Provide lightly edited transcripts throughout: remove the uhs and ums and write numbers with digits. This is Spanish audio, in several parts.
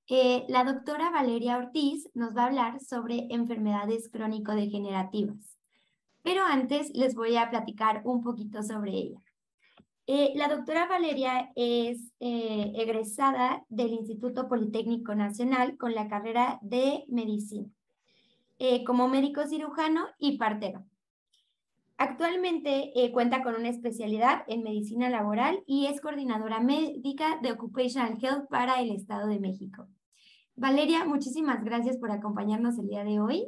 La doctora Valeria Ortiz nos va a hablar sobre enfermedades crónico-degenerativas, pero antes les voy a platicar un poquito sobre ella. La doctora Valeria es egresada del Instituto Politécnico Nacional con la carrera de medicina, como médico cirujano y partero. Actualmente cuenta con una especialidad en medicina laboral y es coordinadora médica de Occupational Health para el Estado de México. Valeria, muchísimas gracias por acompañarnos el día de hoy.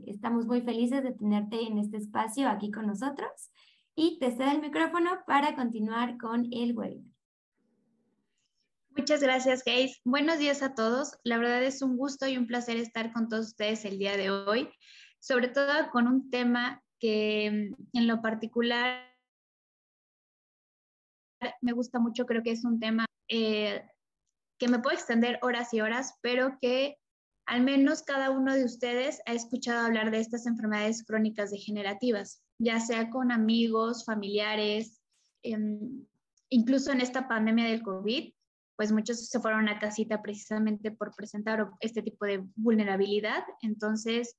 Estamos muy felices de tenerte en este espacio aquí con nosotros y te cedo el micrófono para continuar con el webinar. Muchas gracias, Grace. Buenos días a todos. La verdad es un gusto y un placer estar con todos ustedes el día de hoy, sobre todo con un tema que en lo particular me gusta mucho. Creo que es un tema que me puedo extender horas y horas, pero que al menos cada uno de ustedes ha escuchado hablar de estas enfermedades crónicas degenerativas, ya sea con amigos, familiares, incluso en esta pandemia del COVID, pues muchos se fueron a casita precisamente por presentar este tipo de vulnerabilidad. Entonces,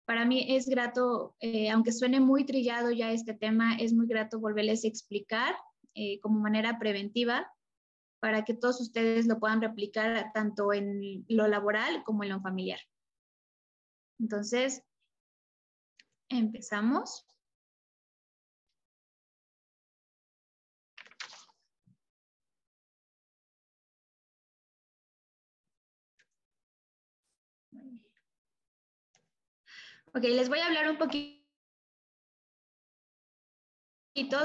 para mí es grato, aunque suene muy trillado ya este tema, es muy grato volverles a explicar como manera preventiva para que todos ustedes lo puedan replicar tanto en lo laboral como en lo familiar. Entonces, empezamos. Ok, les voy a hablar un poquito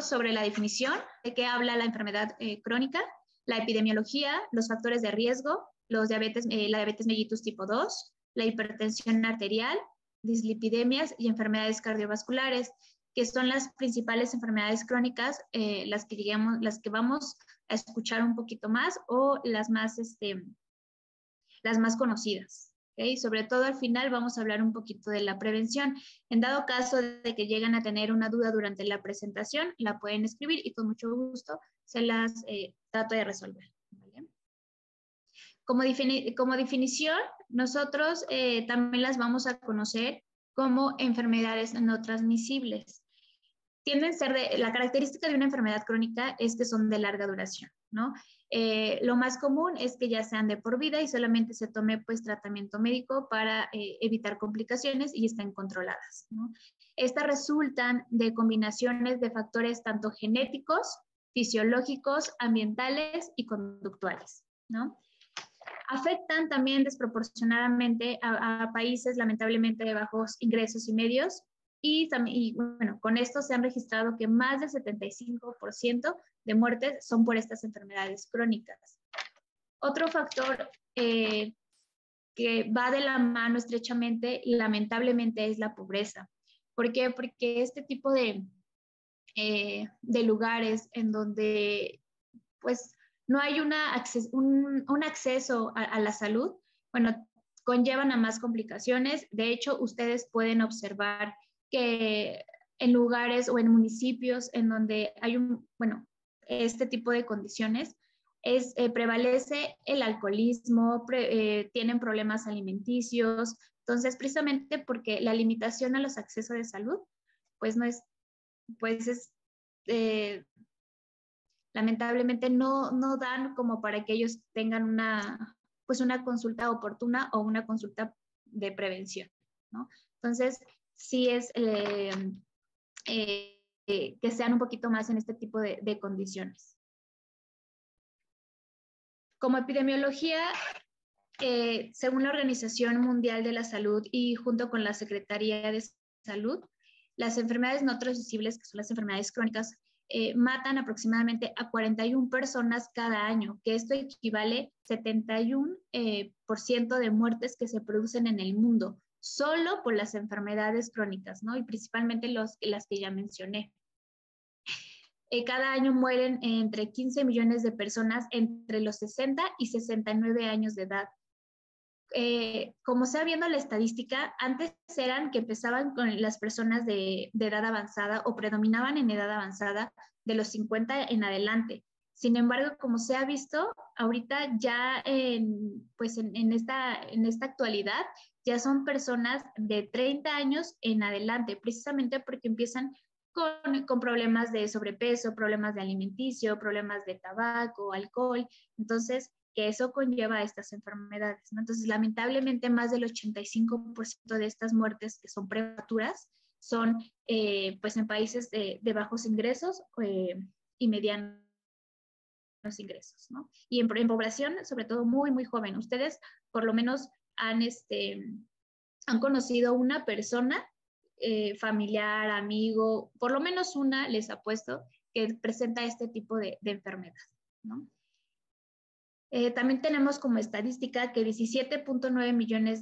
sobre la definición de qué habla la enfermedad crónica, la epidemiología, los factores de riesgo, la diabetes mellitus tipo 2, la hipertensión arterial, dislipidemias y enfermedades cardiovasculares, que son las principales enfermedades crónicas, las que vamos a escuchar un poquito más o las más conocidas. ¿Okay? Sobre todo al final vamos a hablar un poquito de la prevención. En dado caso de que llegan a tener una duda durante la presentación, la pueden escribir y con mucho gusto se las trato de resolver. ¿Vale? Como definición, nosotros también las vamos a conocer como enfermedades no transmisibles. La característica de una enfermedad crónica es que son de larga duración, ¿no? Lo más común es que ya sean de por vida y solamente se tome pues tratamiento médico para evitar complicaciones y estén controladas, ¿no? Estas resultan de combinaciones de factores tanto genéticos, fisiológicos, ambientales y conductuales, ¿no? Afectan también desproporcionadamente a países lamentablemente de bajos ingresos y medios. Y bueno, con esto se han registrado que más del 75% de muertes son por estas enfermedades crónicas. Otro factor que va de la mano estrechamente, lamentablemente, es la pobreza. ¿Por qué? Porque este tipo de lugares en donde pues no hay un acceso a la salud, bueno, conllevan a más complicaciones. De hecho, ustedes pueden observar que en lugares o en municipios en donde hay este tipo de condiciones, prevalece el alcoholismo, tienen problemas alimenticios. Entonces, precisamente porque la limitación a los accesos de salud, pues no es, pues es, lamentablemente no dan como para que ellos tengan una consulta oportuna o una consulta de prevención, ¿no? Entonces, sí es que sean un poquito más en este tipo de condiciones. Como epidemiología, según la Organización Mundial de la Salud y junto con la Secretaría de Salud, las enfermedades no transmisibles, que son las enfermedades crónicas, matan aproximadamente a 41 personas cada año, que esto equivale a 71% de muertes que se producen en el mundo, solo por las enfermedades crónicas, ¿no? Y principalmente las que ya mencioné. Cada año mueren entre 15 millones de personas entre los 60 y 69 años de edad. Como se va viendo la estadística, antes eran que empezaban con las personas de edad avanzada o predominaban en edad avanzada de los 50 en adelante. Sin embargo, como se ha visto, ahorita ya pues en esta actualidad, ya son personas de 30 años en adelante, precisamente porque empiezan con problemas de sobrepeso, problemas de alimenticio, problemas de tabaco, alcohol. Entonces, que eso conlleva a estas enfermedades, ¿no? Entonces, lamentablemente, más del 85% de estas muertes que son prematuras son pues en países de bajos ingresos y medianos ingresos, ¿no? Y en población, sobre todo muy, muy joven. Ustedes por lo menos han conocido una persona, familiar, amigo, por lo menos una, les apuesto, que presenta este tipo de enfermedad, ¿no? También tenemos como estadística que 17.9 millones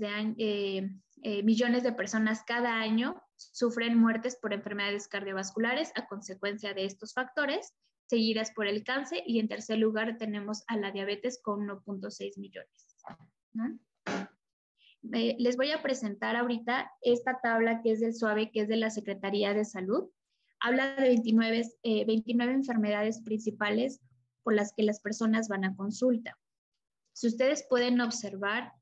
de personas cada año sufren muertes por enfermedades cardiovasculares a consecuencia de estos factores, seguidas por el cáncer, y en tercer lugar tenemos a la diabetes con 1.6 millones, ¿no? Les voy a presentar ahorita esta tabla que es del SUABE, que es de la Secretaría de Salud. Habla de 29 enfermedades principales por las que las personas van a consulta. Si ustedes pueden observar,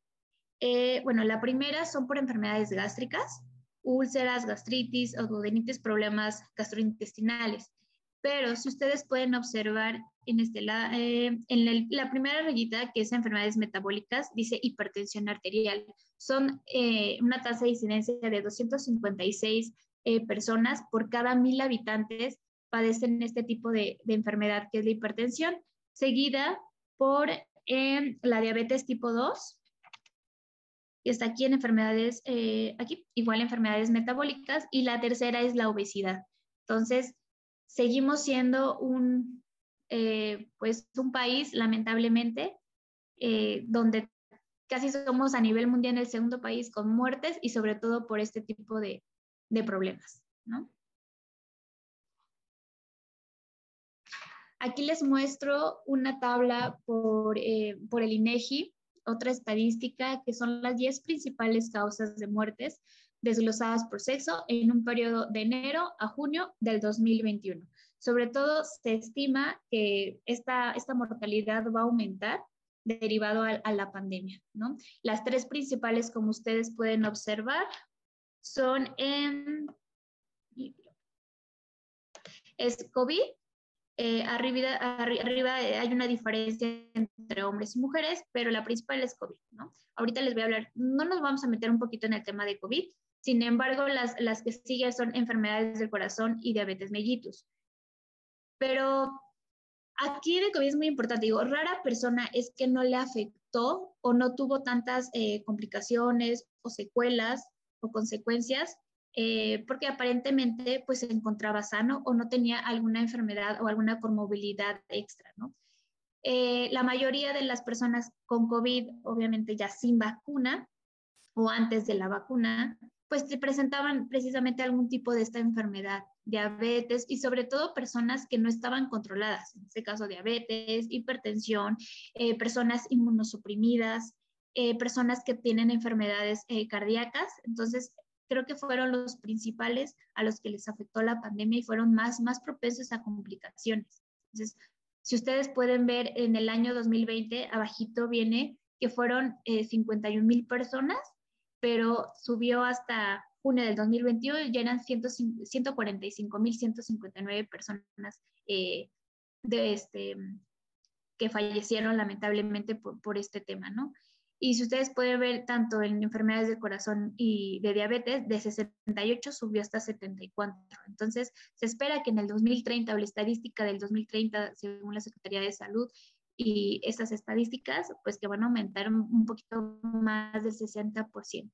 bueno, la primera son por enfermedades gástricas, úlceras, gastritis, duodenitis, problemas gastrointestinales. Pero si ustedes pueden observar en la primera rayita, que es enfermedades metabólicas, dice hipertensión arterial. Son una tasa de incidencia de 256 personas por cada 1,000 habitantes padecen este tipo de enfermedad, que es la hipertensión, seguida por la diabetes tipo 2, y está aquí en enfermedades, aquí igual enfermedades metabólicas, y la tercera es la obesidad. Entonces, seguimos siendo pues un país, lamentablemente, donde casi somos a nivel mundial el segundo país con muertes y sobre todo por este tipo de problemas, ¿no? Aquí les muestro una tabla por el INEGI, otra estadística, que son las 10 principales causas de muertes desglosadas por sexo en un periodo de enero a junio del 2021. Sobre todo se estima que esta mortalidad va a aumentar derivado a la pandemia, ¿no? Las tres principales, como ustedes pueden observar, son es COVID. Arriba hay una diferencia entre hombres y mujeres, pero la principal es COVID, ¿no? Ahorita les voy a hablar, no nos vamos a meter un poquito en el tema de COVID, sin embargo, las que siguen son enfermedades del corazón y diabetes mellitus. Pero aquí de COVID es muy importante, digo, rara persona es que no le afectó o no tuvo tantas complicaciones o secuelas o consecuencias, porque aparentemente pues se encontraba sano o no tenía alguna enfermedad o alguna comorbilidad extra, ¿no? La mayoría de las personas con COVID, obviamente ya sin vacuna o antes de la vacuna, pues te presentaban precisamente algún tipo de esta enfermedad, diabetes, y sobre todo personas que no estaban controladas, en este caso diabetes, hipertensión, personas inmunosuprimidas, personas que tienen enfermedades cardíacas. Entonces, creo que fueron los principales a los que les afectó la pandemia y fueron más propensos a complicaciones. Entonces, si ustedes pueden ver en el año 2020, abajito viene que fueron 51,000 personas, pero subió hasta junio del 2021 y ya eran 145,159 personas que fallecieron lamentablemente por este tema, ¿no? Y si ustedes pueden ver, tanto en enfermedades del corazón y de diabetes, de 68 subió hasta 74. Entonces, se espera que en el 2030, o la estadística del 2030, según la Secretaría de Salud, y estas estadísticas, pues que van a aumentar un poquito más del 60%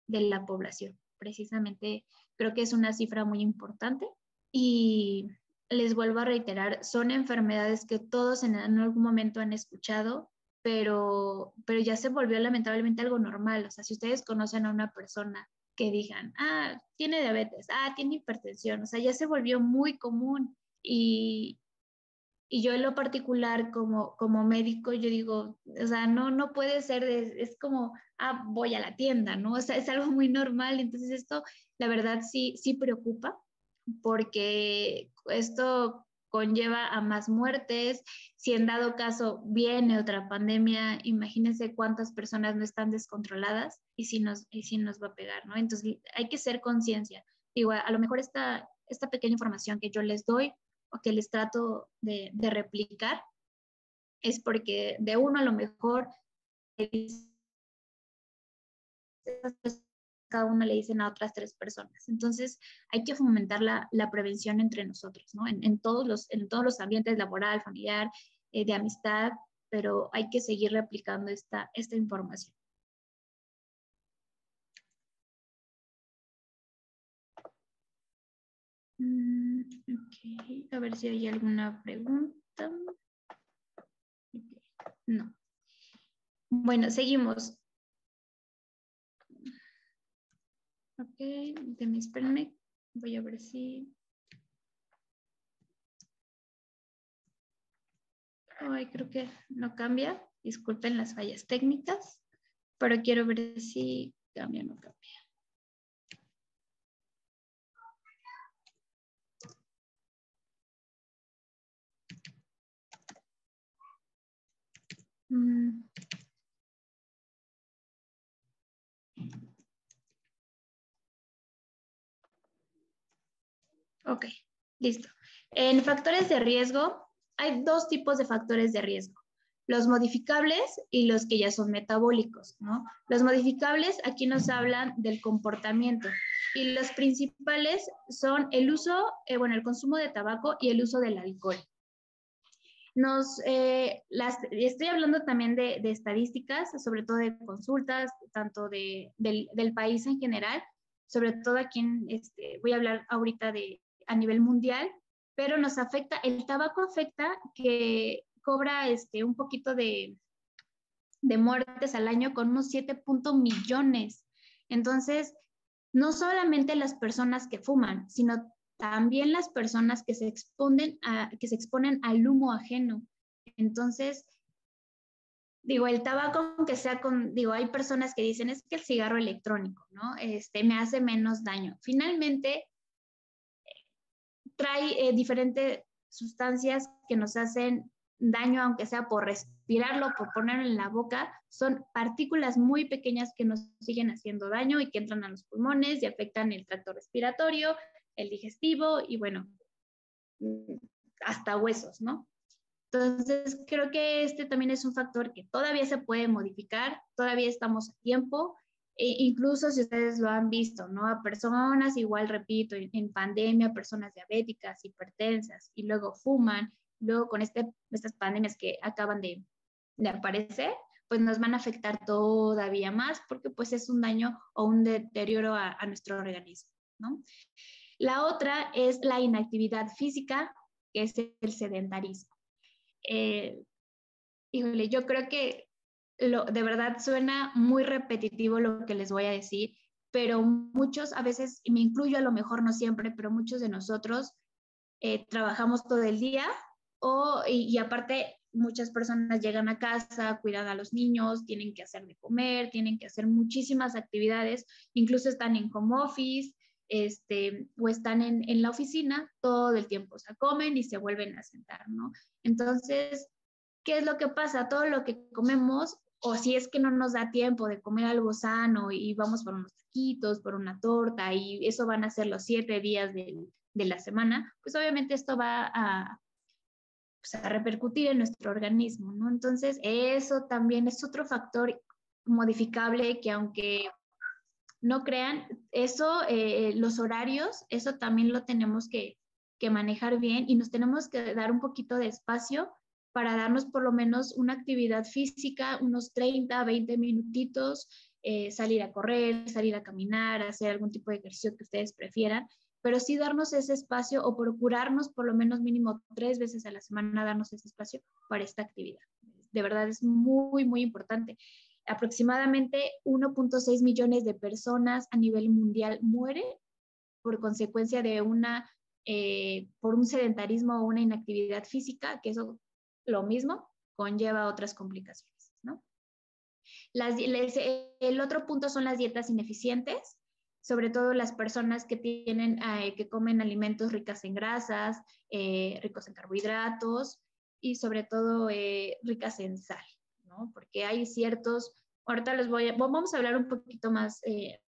de la población. Precisamente creo que es una cifra muy importante y les vuelvo a reiterar, son enfermedades que todos en algún momento han escuchado, pero ya se volvió lamentablemente algo normal. O sea, si ustedes conocen a una persona que digan, tiene diabetes, tiene hipertensión, o sea, ya se volvió muy común. Y yo en lo particular como médico, yo digo, o sea, no puede ser, es como, voy a la tienda, ¿no? O sea, es algo muy normal. Entonces esto, la verdad, sí preocupa, porque esto conlleva a más muertes. Si en dado caso viene otra pandemia, imagínense cuántas personas no están descontroladas y si nos va a pegar, ¿no? Entonces hay que ser conciencia. Digo, a lo mejor esta pequeña información que yo les doy o que les trato de replicar es porque de uno a lo mejor cada una le dicen a otras 3 personas. Entonces, hay que fomentar la prevención entre nosotros, ¿no? En todos los ambientes, laboral, familiar, de amistad, pero hay que seguir replicando esta información. Ok, a ver si hay alguna pregunta. Okay. No. Bueno, seguimos. Ok, espérenme. Voy a ver si... Ay, creo que no cambia. Disculpen las fallas técnicas, pero quiero ver si cambia o no cambia. Ok, listo. En factores de riesgo, hay 2 tipos de factores de riesgo. Los modificables y los que ya son metabólicos, ¿no? Los modificables aquí nos hablan del comportamiento y los principales son el uso, el consumo de tabaco y el uso del alcohol. Estoy hablando también de estadísticas, sobre todo de consultas, tanto del país en general, sobre todo aquí voy a hablar ahorita a nivel mundial, pero nos afecta, el tabaco afecta que cobra un poquito de muertes al año con unos 7 millones. Entonces, no solamente las personas que fuman, sino también las personas que se exponen al humo ajeno. Entonces, digo, el tabaco, aunque sea hay personas que dicen, es que el cigarro electrónico, ¿no? Me hace menos daño. Finalmente, trae diferentes sustancias que nos hacen daño, aunque sea por respirarlo, por ponerlo en la boca. Son partículas muy pequeñas que nos siguen haciendo daño y que entran a los pulmones y afectan el tracto respiratorio, el digestivo y bueno, hasta huesos, ¿no? Entonces, creo que también es un factor que todavía se puede modificar, todavía estamos a tiempo, incluso si ustedes lo han visto, ¿no? A personas, igual repito, en pandemia, personas diabéticas, hipertensas, y luego fuman, luego con estas pandemias que acaban de aparecer, pues nos van a afectar todavía más porque pues es un daño o un deterioro a nuestro organismo, ¿no? La otra es la inactividad física, que es el sedentarismo. Híjole, yo creo que de verdad suena muy repetitivo lo que les voy a decir, pero muchos, a veces, y me incluyo a lo mejor no siempre, pero muchos de nosotros trabajamos todo el día y aparte muchas personas llegan a casa, cuidan a los niños, tienen que hacer de comer, tienen que hacer muchísimas actividades, incluso están en home office, o están en la oficina todo el tiempo, o sea, comen y se vuelven a sentar, ¿no? Entonces, ¿qué es lo que pasa? Todo lo que comemos, o si es que no nos da tiempo de comer algo sano y vamos por unos taquitos, por una torta, y eso van a ser los 7 días de la semana, pues obviamente esto va pues a repercutir en nuestro organismo, ¿no? Entonces, eso también es otro factor modificable que aunque no crean, eso, los horarios, eso también lo tenemos que manejar bien y nos tenemos que dar un poquito de espacio para darnos por lo menos una actividad física, unos 30, 20 minutitos, salir a correr, salir a caminar, hacer algún tipo de ejercicio que ustedes prefieran, pero sí darnos ese espacio o procurarnos por lo menos mínimo 3 veces a la semana darnos ese espacio para esta actividad. De verdad es muy, muy importante. Aproximadamente 1.6 millones de personas a nivel mundial mueren por consecuencia de por un sedentarismo o una inactividad física, que eso lo mismo conlleva otras complicaciones, ¿no? El otro punto son las dietas ineficientes. sobre todo las personas que tienen, que comen alimentos ricos en grasas, ricos en carbohidratos y sobre todo ricas en sal, ¿no? Porque hay ciertos, ahorita vamos a hablar un poquito más,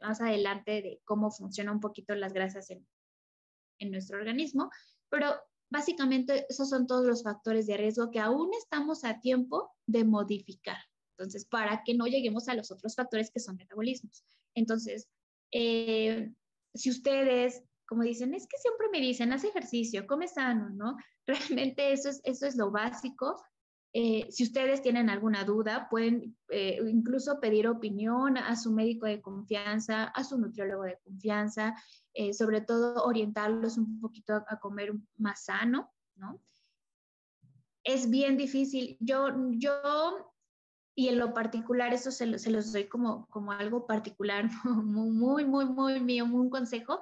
más adelante de cómo funcionan un poquito las grasas en nuestro organismo, pero básicamente esos son todos los factores de riesgo que aún estamos a tiempo de modificar. Entonces, para que no lleguemos a los otros factores que son metabolismos. Entonces, si ustedes, como dicen, es que siempre me dicen, haz ejercicio, come sano, ¿no? Realmente eso es lo básico. Si ustedes tienen alguna duda, pueden incluso pedir opinión a su médico de confianza, a su nutriólogo de confianza, sobre todo orientarlos un poquito a comer más sano, ¿no? Es bien difícil. Y en lo particular, eso se los doy como algo particular, muy mío, un consejo.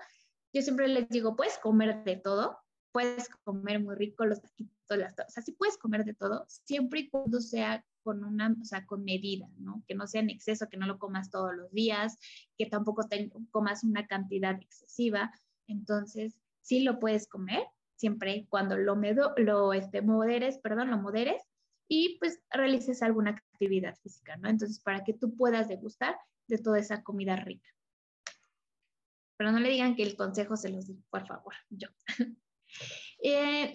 Yo siempre les digo, puedes comer de todo, puedes comer muy rico los taquitos, o sea, sí puedes comer de todo, siempre y cuando sea o sea, con medida, ¿no? Que no sea en exceso, que no lo comas todos los días, que tampoco comas una cantidad excesiva. Entonces, sí lo puedes comer, siempre y cuando lo moderes y pues realices alguna actividad física, ¿no? Entonces, para que tú puedas degustar de toda esa comida rica. Pero no le digan que el consejo se los digo, por favor, yo.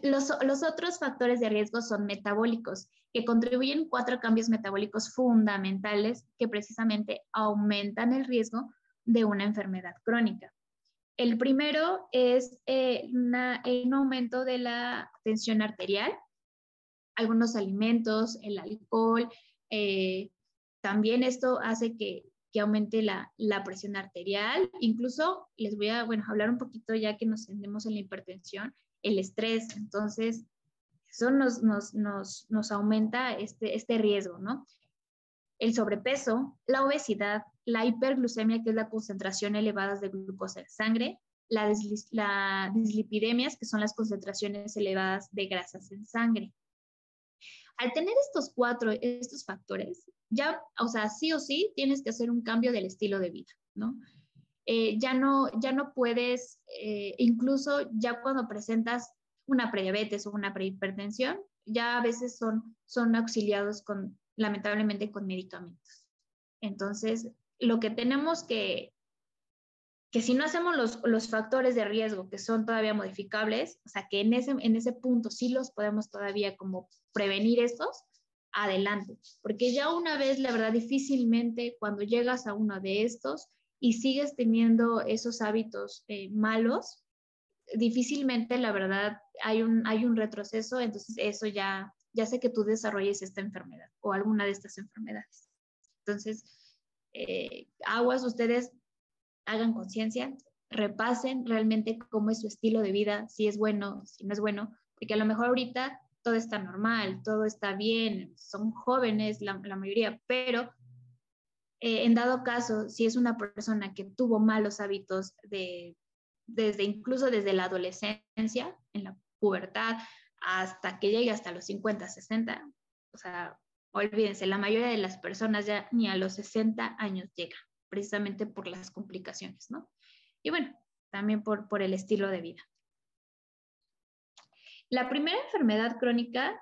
Los otros factores de riesgo son metabólicos, que contribuyen 4 cambios metabólicos fundamentales que precisamente aumentan el riesgo de una enfermedad crónica. El primero es un aumento de la tensión arterial, algunos alimentos, el alcohol, también esto hace que aumente la presión arterial. Incluso les voy a, hablar un poquito ya que nos tendemos en la hipertensión, el estrés. Entonces, eso nos aumenta este riesgo, ¿no? El sobrepeso, la obesidad, la hiperglucemia, que es la concentración elevada de glucosa en sangre, las dislipidemias, que son las concentraciones elevadas de grasas en sangre. Al tener estos factores, ya, o sea, sí o sí tienes que hacer un cambio del estilo de vida, ¿no? Ya no puedes, incluso ya cuando presentas una prediabetes o una prehipertensión, ya a veces son auxiliados lamentablemente con medicamentos. Entonces, lo que tenemos que si no hacemos los factores de riesgo que son todavía modificables, o sea, que en ese punto sí los podemos todavía como prevenir estos, adelante. Porque ya una vez, la verdad, difícilmente cuando llegas a uno de estos y sigues teniendo esos hábitos malos, difícilmente, la verdad, hay un retroceso, entonces eso ya hace que tú desarrolles esta enfermedad o alguna de estas enfermedades. Entonces, aguas, ustedes hagan conciencia, repasen realmente cómo es su estilo de vida, si es bueno, si no es bueno, porque a lo mejor ahorita todo está normal, todo está bien, son jóvenes la mayoría, pero en dado caso, si es una persona que tuvo malos hábitos incluso desde la adolescencia, en la pubertad, hasta que llegue hasta los 50, 60, o sea, olvídense, la mayoría de las personas ya ni a los 60 años llegan, precisamente por las complicaciones, ¿no? Y bueno, también por el estilo de vida. La primera enfermedad crónica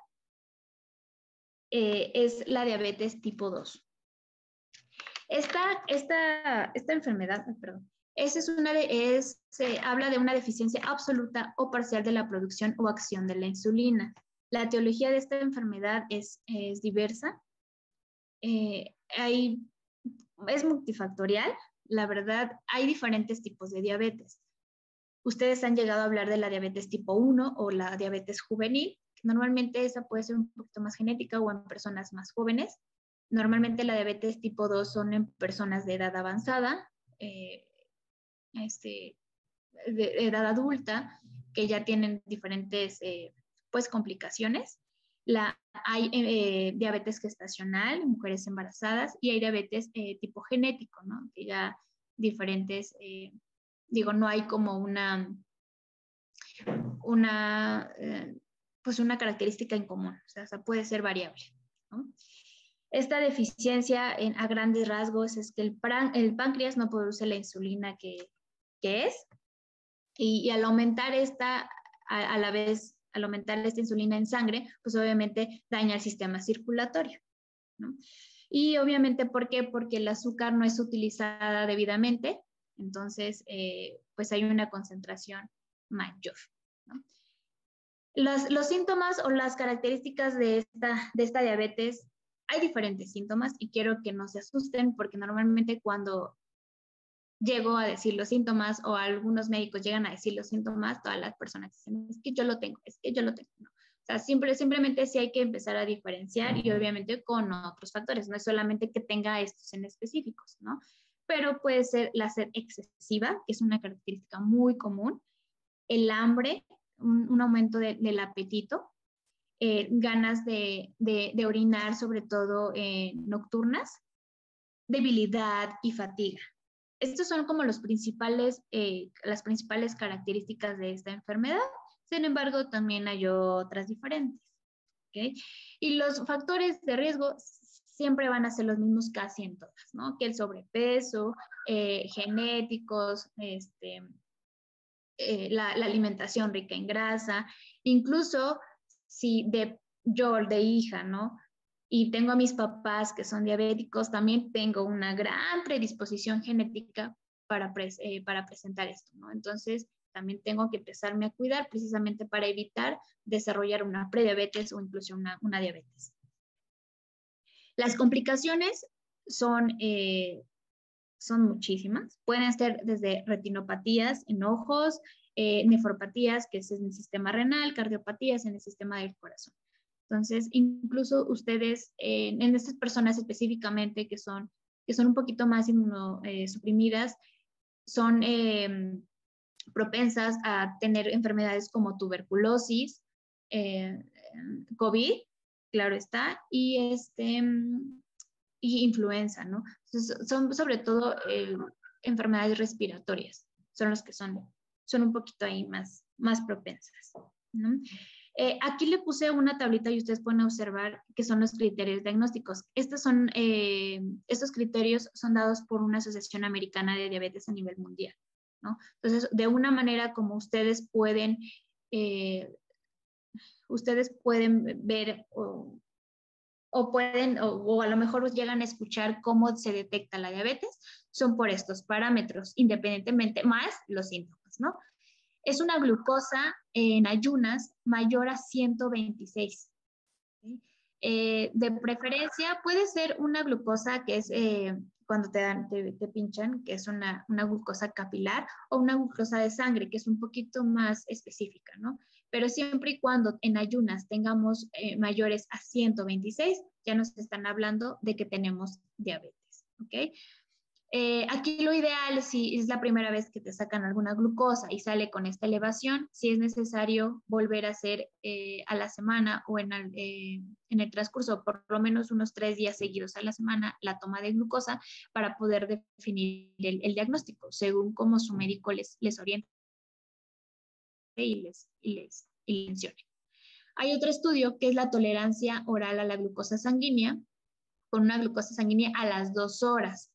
es la diabetes tipo 2. Esta enfermedad, perdón, se habla de una deficiencia absoluta o parcial de la producción o acción de la insulina. La etiología de esta enfermedad es diversa. Es multifactorial. La verdad, hay diferentes tipos de diabetes. Ustedes han llegado a hablar de la diabetes tipo 1 o la diabetes juvenil. Normalmente esa puede ser un poquito más genética o en personas más jóvenes. Normalmente la diabetes tipo 2 son en personas de edad avanzada, de edad adulta, que ya tienen diferentes pues, complicaciones. Hay diabetes gestacional, mujeres embarazadas, y hay diabetes tipo genético, ¿no? Que ya diferentes, no hay como pues una característica en común, o sea, puede ser variable, ¿no? Esta deficiencia a grandes rasgos es que el páncreas no produce la insulina que que es, y al aumentar esta, a la vez, al aumentar esta insulina en sangre, pues obviamente daña el sistema circulatorio, ¿no? Y obviamente, ¿por qué? Porque el azúcar no es utilizada debidamente, entonces, pues hay una concentración mayor, ¿no? Los síntomas o las características de esta diabetes, hay diferentes síntomas y quiero que no se asusten porque normalmente cuando llego a decir los síntomas o algunos médicos llegan a decir los síntomas, todas las personas dicen, es que yo lo tengo, es que yo lo tengo, ¿no? O sea, simplemente sí hay que empezar a diferenciar y obviamente con otros factores, no es solamente que tenga estos en específicos, ¿no? Pero puede ser la sed excesiva, que es una característica muy común, el hambre, un aumento del apetito, ganas de orinar, sobre todo nocturnas, debilidad y fatiga. Estos son como las principales características de esta enfermedad. Sin embargo, también hay otras diferentes. ¿Okay? Y los factores de riesgo siempre van a ser los mismos casi en todas, ¿no? Que el sobrepeso, genéticos, la alimentación rica en grasa, incluso si yo de hija, ¿no? Y tengo a mis papás que son diabéticos, también tengo una gran predisposición genética para presentar esto, ¿no? Entonces, también tengo que empezarme a cuidar precisamente para evitar desarrollar una prediabetes o incluso una diabetes. Las complicaciones son muchísimas. Pueden ser desde retinopatías en ojos, nefropatías, que es en el sistema renal, cardiopatías en el sistema del corazón. Entonces, incluso ustedes, en estas personas específicamente que son un poquito más inmunosuprimidas, son propensas a tener enfermedades como tuberculosis, COVID, claro está, y influenza, ¿no? Entonces, son sobre todo enfermedades respiratorias, son los que son un poquito ahí más propensas, ¿no? Aquí le puse una tablita y ustedes pueden observar que son los criterios diagnósticos. Estos criterios son dados por una asociación americana de diabetes a nivel mundial, ¿no? Entonces, de una manera como ustedes pueden ver o a lo mejor llegan a escuchar cómo se detecta la diabetes, son por estos parámetros, independientemente más los síntomas, ¿no? Es una glucosa en ayunas mayor a 126. ¿Sí? De preferencia puede ser una glucosa que es cuando te pinchan, que es una glucosa capilar, o una glucosa de sangre, que es un poquito más específica, ¿no? Pero siempre y cuando en ayunas tengamos mayores a 126, ya nos están hablando de que tenemos diabetes, ¿ok? Aquí lo ideal, si es la primera vez que te sacan alguna glucosa y sale con esta elevación, si es necesario volver a hacer a la semana o en el transcurso por lo menos unos 3 días seguidos a la semana la toma de glucosa para poder definir el diagnóstico según cómo su médico les oriente y les mencione. Hay otro estudio que es la tolerancia oral a la glucosa sanguínea con una glucosa sanguínea a las 2 horas.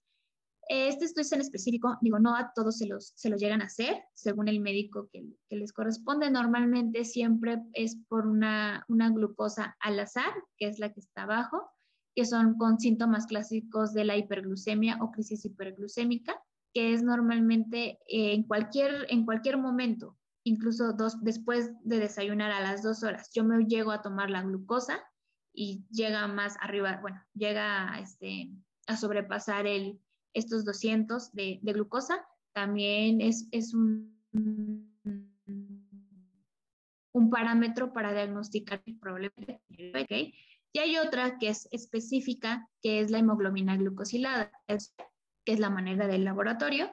Este estudio en específico, digo, no a todos se los llegan a hacer, según el médico que les corresponde. Normalmente siempre es por una glucosa al azar, que es la que está abajo, que son con síntomas clásicos de la hiperglucemia o crisis hiperglucémica, que es normalmente en cualquier momento, incluso después de desayunar a las 2 horas. Yo me llego a tomar la glucosa y llega más arriba, bueno, llega a sobrepasar estos 200 de glucosa, también es un parámetro para diagnosticar el problema. ¿Okay? Y hay otra que es específica, que es la hemoglobina glucosilada, que es la manera del laboratorio.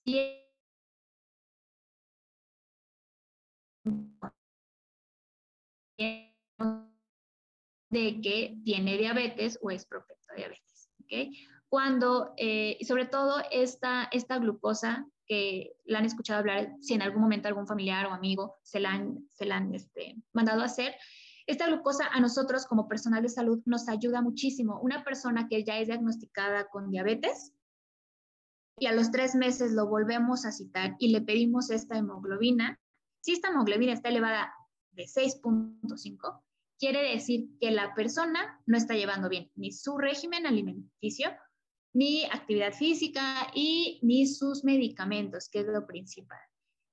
Y de que tiene diabetes o es propenso a diabetes. ¿Okay? Cuando, y sobre todo esta glucosa que la han escuchado hablar, si en algún momento algún familiar o amigo se la han mandado a hacer, esta glucosa a nosotros como personal de salud nos ayuda muchísimo. Una persona que ya es diagnosticada con diabetes, y a los 3 meses lo volvemos a citar y le pedimos esta hemoglobina, si esta hemoglobina está elevada de 6.5, quiere decir que la persona no está llevando bien ni su régimen alimenticio, ni actividad física y ni sus medicamentos, que es lo principal.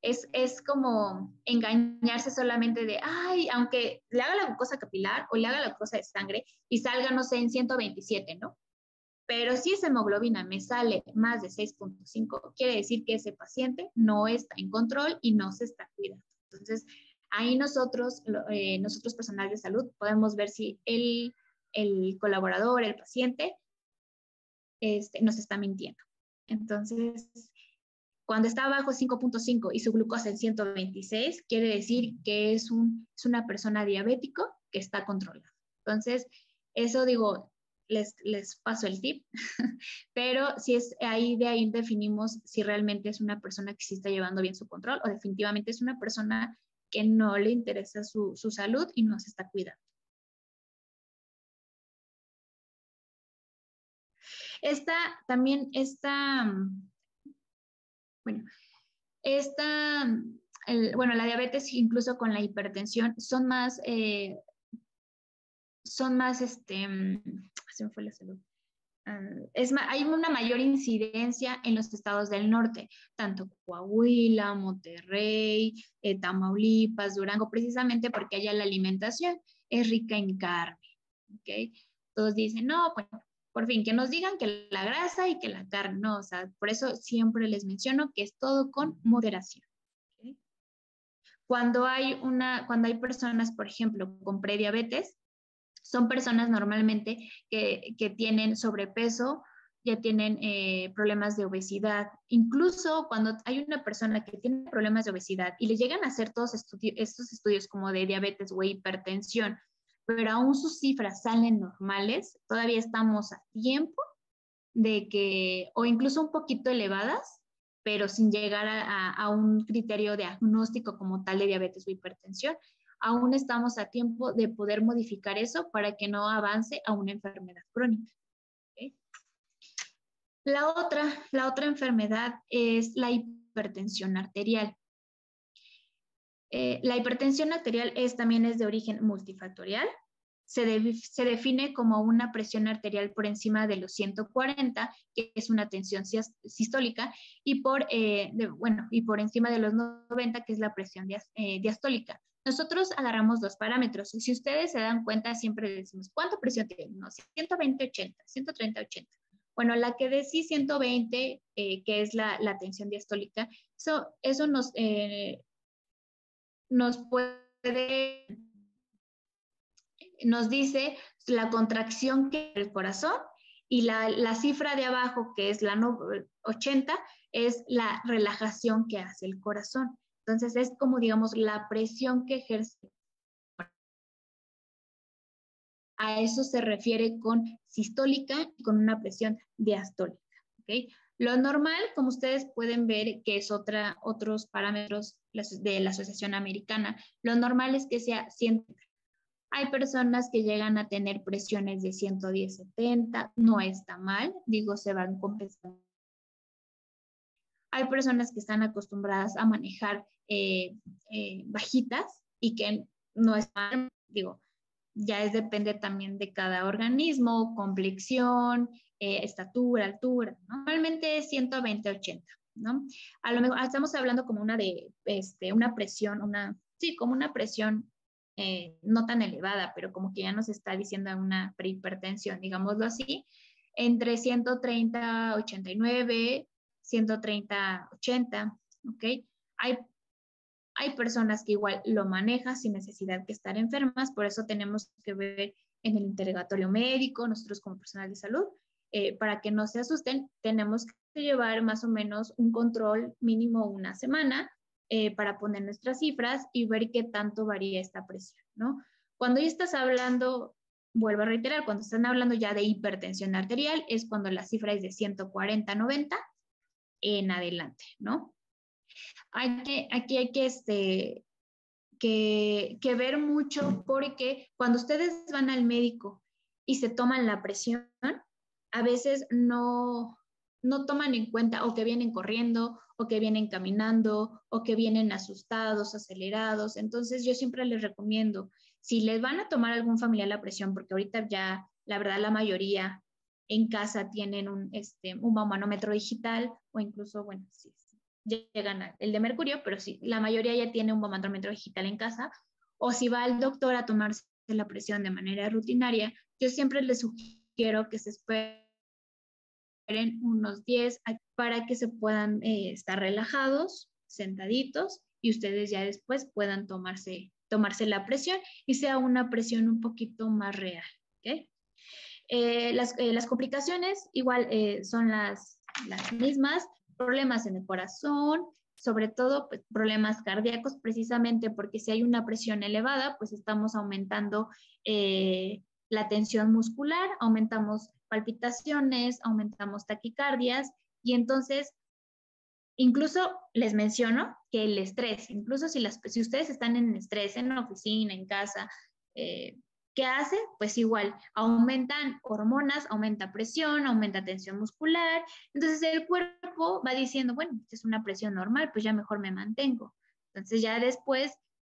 Es como engañarse solamente de, ay, aunque le haga la glucosa capilar o le haga la glucosa de sangre y salga, no sé, en 127, ¿no? Pero si esa hemoglobina me sale más de 6.5, quiere decir que ese paciente no está en control y no se está cuidando. Entonces, ahí nosotros personal de salud, podemos ver si el colaborador, el paciente, nos está mintiendo. Entonces, cuando está abajo 5.5 y su glucosa en 126, quiere decir que es una persona diabético que está controlada. Entonces, eso digo, les paso el tip, pero si es ahí, de ahí definimos si realmente es una persona que sí está llevando bien su control o definitivamente es una persona que no le interesa su salud y no se está cuidando. Bueno, la diabetes incluso con la hipertensión se me fue la salud. Hay una mayor incidencia en los estados del norte, tanto Coahuila, Monterrey, Tamaulipas, Durango, precisamente porque allá la alimentación es rica en carne, ¿ok? Todos dicen, no, pues por fin, que nos digan que la grasa y que la carne, no, o sea, por eso siempre les menciono que es todo con moderación. ¿Okay? Cuando hay personas, por ejemplo, con prediabetes, son personas normalmente que tienen sobrepeso, ya tienen problemas de obesidad. Incluso cuando hay una persona que tiene problemas de obesidad y le llegan a hacer todos estos estudios como de diabetes o hipertensión, pero aún sus cifras salen normales, todavía estamos a tiempo de que, o incluso un poquito elevadas, pero sin llegar a un criterio diagnóstico como tal de diabetes o hipertensión, aún estamos a tiempo de poder modificar eso para que no avance a una enfermedad crónica. ¿Okay? La otra enfermedad es la hipertensión arterial. La hipertensión arterial también es de origen multifactorial. Se define como una presión arterial por encima de los 140, que es una tensión sistólica, y por encima de los 90, que es la presión diastólica. Nosotros agarramos dos parámetros. Si ustedes se dan cuenta, siempre decimos, ¿cuánta presión tiene? No, 120-80, 130-80. Bueno, la que decía 120, que es la tensión diastólica, eso nos dice la contracción que el corazón y la cifra de abajo, que es la 80, es la relajación que hace el corazón. Entonces es como, digamos, la presión que ejerce. A eso se refiere con sistólica y con una presión diastólica. ¿Okay? Lo normal, como ustedes pueden ver, que es otros parámetros de la Asociación Americana, lo normal es que sea 100. Hay personas que llegan a tener presiones de 110-70, no está mal, digo, se van compensando. Hay personas que están acostumbradas a manejar bajitas y que no es mal, digo, ya depende también de cada organismo, complexión, estatura, altura. ¿No? Normalmente es 120-80, ¿no? A lo mejor estamos hablando como una presión, como una presión no tan elevada, pero como que ya nos está diciendo una prehipertensión, digámoslo así, entre 130-89, 130-80, ¿ok? Hay personas que igual lo manejan sin necesidad de estar enfermas, por eso tenemos que ver en el interrogatorio médico, nosotros como personal de salud, para que no se asusten, tenemos que llevar más o menos un control mínimo una semana para poner nuestras cifras y ver qué tanto varía esta presión, ¿no? Cuando ya estás hablando, vuelvo a reiterar, cuando están hablando ya de hipertensión arterial, es cuando la cifra es de 140-90 en adelante, ¿no? Aquí hay que ver mucho porque cuando ustedes van al médico y se toman la presión, a veces no no toman en cuenta o que vienen corriendo o que vienen caminando o que vienen asustados, acelerados. Entonces yo siempre les recomiendo, si les van a tomar algún familiar la presión, porque ahorita ya la verdad la mayoría en casa tienen un manómetro digital o incluso, bueno, sí, llegan al el de mercurio, pero sí, la mayoría ya tiene un manómetro digital en casa. O si va al doctor a tomarse la presión de manera rutinaria, yo siempre les sugiero que se esperen unos 10 para que se puedan estar relajados, sentaditos, y ustedes ya después puedan tomarse la presión y sea una presión un poquito más real. ¿Okay? Las complicaciones igual son las mismas, problemas en el corazón, sobre todo pues, problemas cardíacos, precisamente porque si hay una presión elevada, pues estamos aumentando la tensión muscular, aumentamos palpitaciones, aumentamos taquicardias y entonces incluso les menciono que el estrés, incluso si ustedes están en estrés, en la oficina, en casa, ¿qué hace? Pues igual, aumentan hormonas, aumenta presión, aumenta tensión muscular. Entonces el cuerpo va diciendo, bueno, es una presión normal, pues ya mejor me mantengo. Entonces ya después,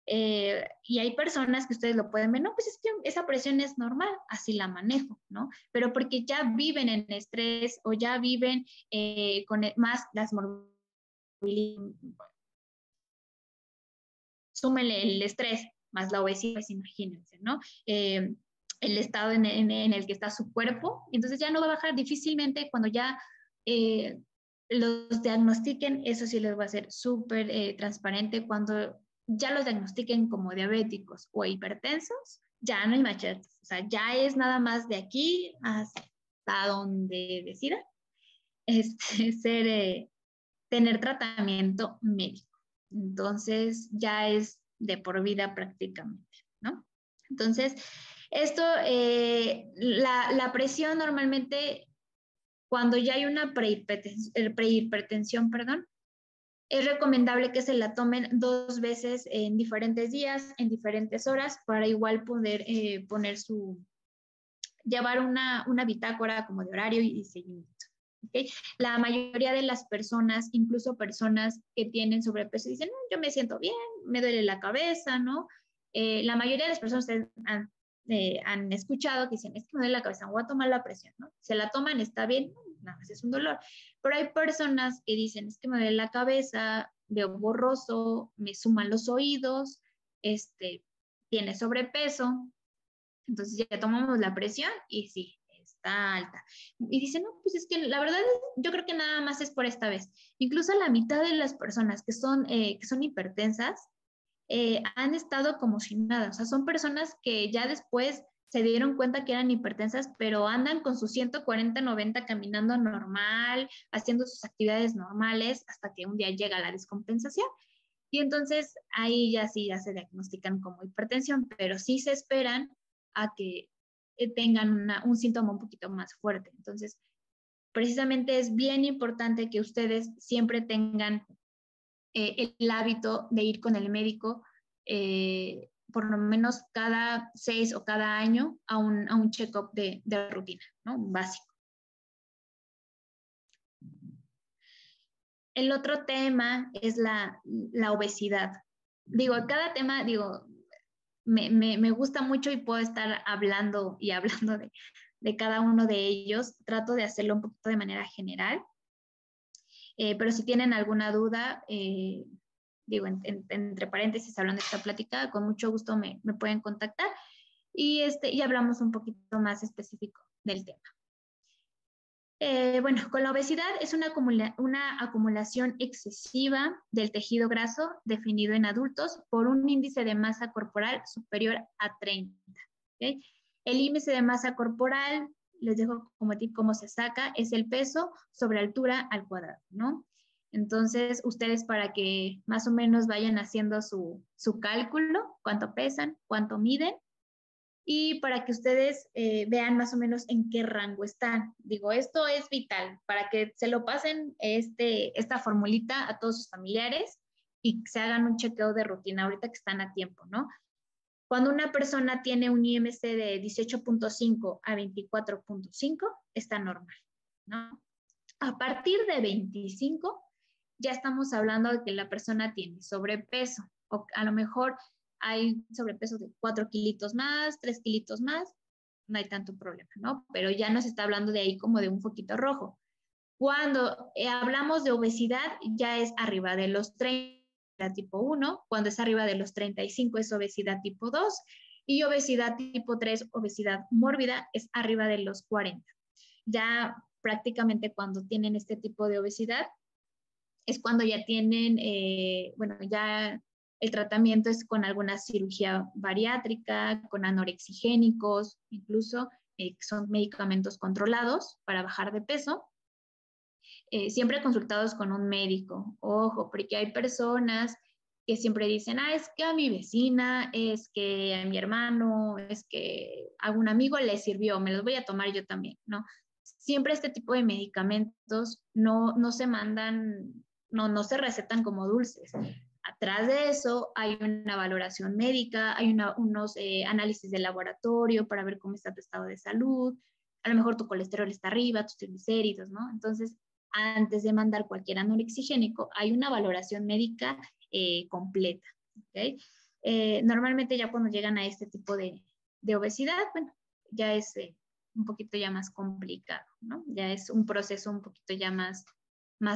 y hay personas que ustedes lo pueden ver, no, pues es que esa presión es normal, así la manejo, ¿no? Pero porque ya viven en estrés o ya viven con más las morbilidades, súmele el estrés más la obesidad, pues imagínense, ¿no? El estado en el que está su cuerpo, entonces ya no va a bajar difícilmente cuando ya los diagnostiquen, eso sí les va a ser súper transparente, cuando ya los diagnostiquen como diabéticos o hipertensos, ya no hay machetes, o sea, ya es nada más de aquí hasta donde decida tener tratamiento médico. Entonces ya es de por vida prácticamente, ¿no? Entonces, la presión normalmente, cuando ya hay una prehipertensión, perdón, es recomendable que se la tomen 2 veces en diferentes días, en diferentes horas, para igual poder llevar una bitácora como de horario y seguimiento. ¿Okay? La mayoría de las personas, incluso personas que tienen sobrepeso, dicen, no, yo me siento bien, me duele la cabeza, ¿no? La mayoría de las personas han escuchado que dicen, es que me duele la cabeza, voy a tomar la presión, ¿no? Se la toman, está bien, nada más es un dolor. Pero hay personas que dicen, es que me duele la cabeza, veo borroso, me suman los oídos, tiene sobrepeso, entonces ya tomamos la presión y sí, está alta. Y dice, no, pues es que la verdad yo creo que nada más es por esta vez. Incluso la mitad de las personas que son hipertensas han estado como sin nada. O sea, son personas que ya después se dieron cuenta que eran hipertensas, pero andan con sus 140-90 caminando normal, haciendo sus actividades normales, hasta que un día llega la descompensación. Y entonces ahí ya sí, ya se diagnostican como hipertensión, pero sí se esperan a que tengan un síntoma un poquito más fuerte. Entonces, precisamente es bien importante que ustedes siempre tengan el hábito de ir con el médico por lo menos cada 6 o cada año a un check-up de rutina, ¿no? Básico. El otro tema es la obesidad. Digo, cada tema, digo, me gusta mucho y puedo estar hablando y hablando de cada uno de ellos. Trato de hacerlo un poquito de manera general, pero si tienen alguna duda, digo, entre paréntesis, hablando de esta plática, con mucho gusto me pueden contactar y hablamos un poquito más específico del tema. Bueno, con la obesidad es una acumulación excesiva del tejido graso definido en adultos por un índice de masa corporal superior a 30. ¿Okay? El índice de masa corporal, les dejo como tip cómo se saca, es el peso sobre altura al cuadrado, ¿no? Entonces, ustedes para que más o menos vayan haciendo su cálculo, cuánto pesan, cuánto miden, y para que ustedes vean más o menos en qué rango están. Digo, esto es vital para que se lo pasen esta formulita a todos sus familiares y se hagan un chequeo de rutina ahorita que están a tiempo, ¿no? Cuando una persona tiene un IMC de 18.5 a 24.5, está normal, ¿no? A partir de 25, ya estamos hablando de que la persona tiene sobrepeso, o a lo mejor hay sobrepeso de 4 kilitos más, 3 kilitos más, no hay tanto problema, ¿no? Pero ya nos está hablando de ahí como de un foquito rojo. Cuando hablamos de obesidad, ya es arriba de los 30, tipo 1, cuando es arriba de los 35 es obesidad tipo 2, y obesidad tipo 3, obesidad mórbida, es arriba de los 40. Ya prácticamente cuando tienen este tipo de obesidad, es cuando ya tienen, bueno, ya el tratamiento es con alguna cirugía bariátrica, con anorexigénicos, incluso son medicamentos controlados para bajar de peso, siempre consultados con un médico. Ojo, porque hay personas que siempre dicen, es que a mi vecina, es que a mi hermano, es que a un amigo le sirvió, me los voy a tomar yo también, ¿no? Siempre este tipo de medicamentos no se mandan, no se recetan como dulces. Atrás de eso hay una valoración médica, hay unos análisis de laboratorio para ver cómo está tu estado de salud, a lo mejor tu colesterol está arriba, tus triglicéridos, ¿no? Entonces, antes de mandar cualquier anorexigénico, hay una valoración médica completa, ¿ok? Normalmente ya cuando llegan a este tipo de obesidad, bueno, ya es un poquito ya más complicado, ¿no? Ya es un proceso un poquito ya más